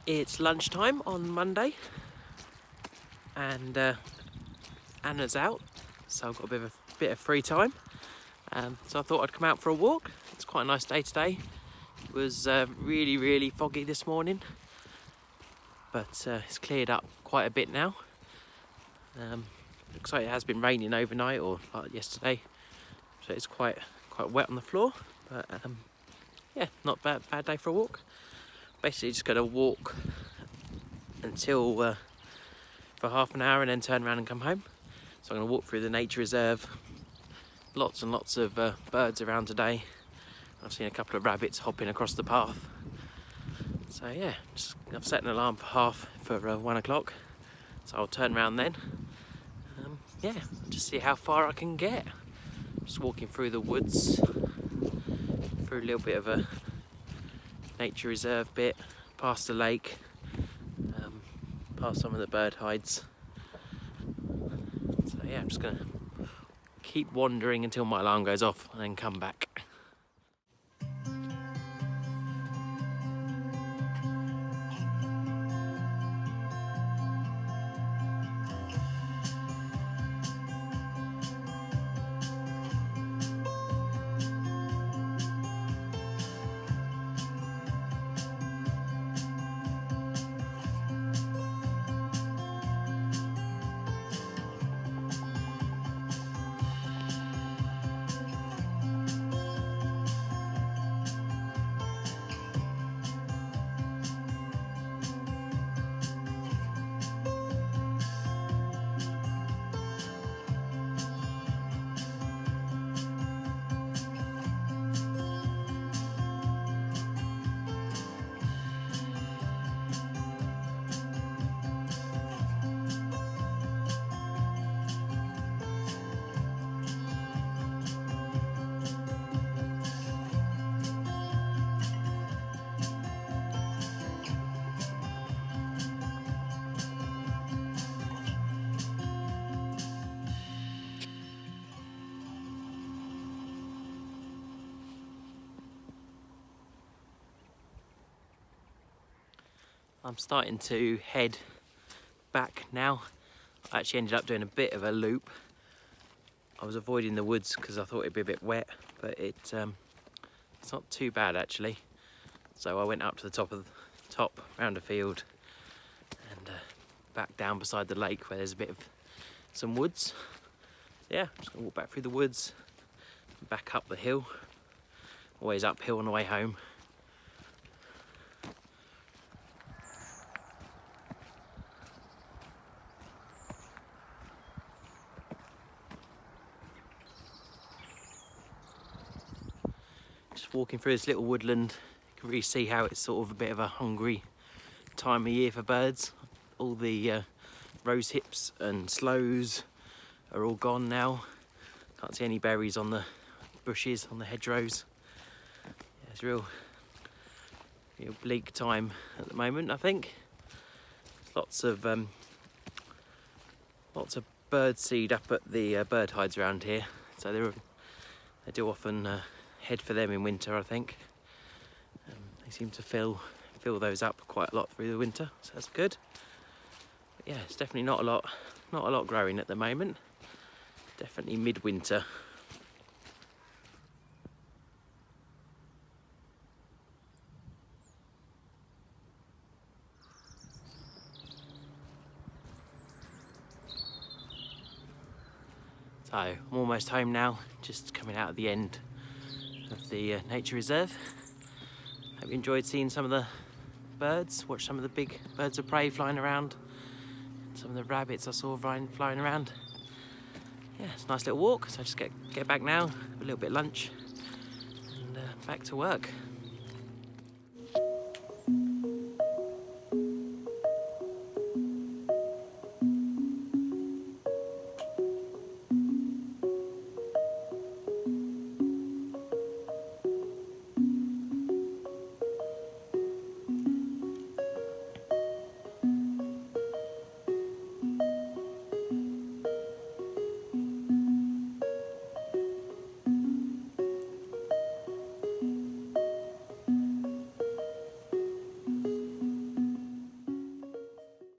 It's lunchtime on Monday and Anna's out, so I've got a bit of free time. So I thought I'd come out for a walk. It's quite a nice day today. It was really foggy this morning, but it's cleared up quite a bit now. Looks like it has been raining overnight or like yesterday, so it's quite wet on the floor. But yeah, not bad day for a walk. Basically just going to walk until for half an hour and then turn around and come home. So I'm going to walk through the nature reserve. Lots and lots of birds around today. I've seen a couple of rabbits hopping across the path. So yeah, I've set an alarm for 1 o'clock. So I'll turn around then. Yeah, just see how far I can get. Just walking through the woods, through a little bit of a nature reserve bit, past the lake, past some of the bird hides. So yeah, I'm just gonna keep wandering until my alarm goes off and then come back. I'm starting to head back now. I actually ended up doing a bit of a loop. I was avoiding the woods because I thought it'd be a bit wet, but it's not too bad actually. So I went up to the top round a field and back down beside the lake where there's a bit of some woods. Yeah, just gonna walk back through the woods, back up the hill, always uphill on the way home. Just walking through this little woodland, you can really see how it's sort of a bit of a hungry time of year for birds. All the rose hips and sloes are all gone now. Can't see any berries on the bushes, on the hedgerows. Yeah, it's real bleak time at the moment, I think. Lots of bird seed up at the bird hides around here, so they do often head for them in winter, I think. They seem to fill those up quite a lot through the winter, so that's good. But yeah, it's definitely not a lot growing at the moment. Definitely midwinter. So I'm almost home now, just coming out at the end of the nature reserve. Hope you enjoyed seeing some of the birds, watched some of the big birds of prey flying around, some of the rabbits I saw flying around. Yeah, it's a nice little walk, so I just get back now, have a little bit of lunch and back to work.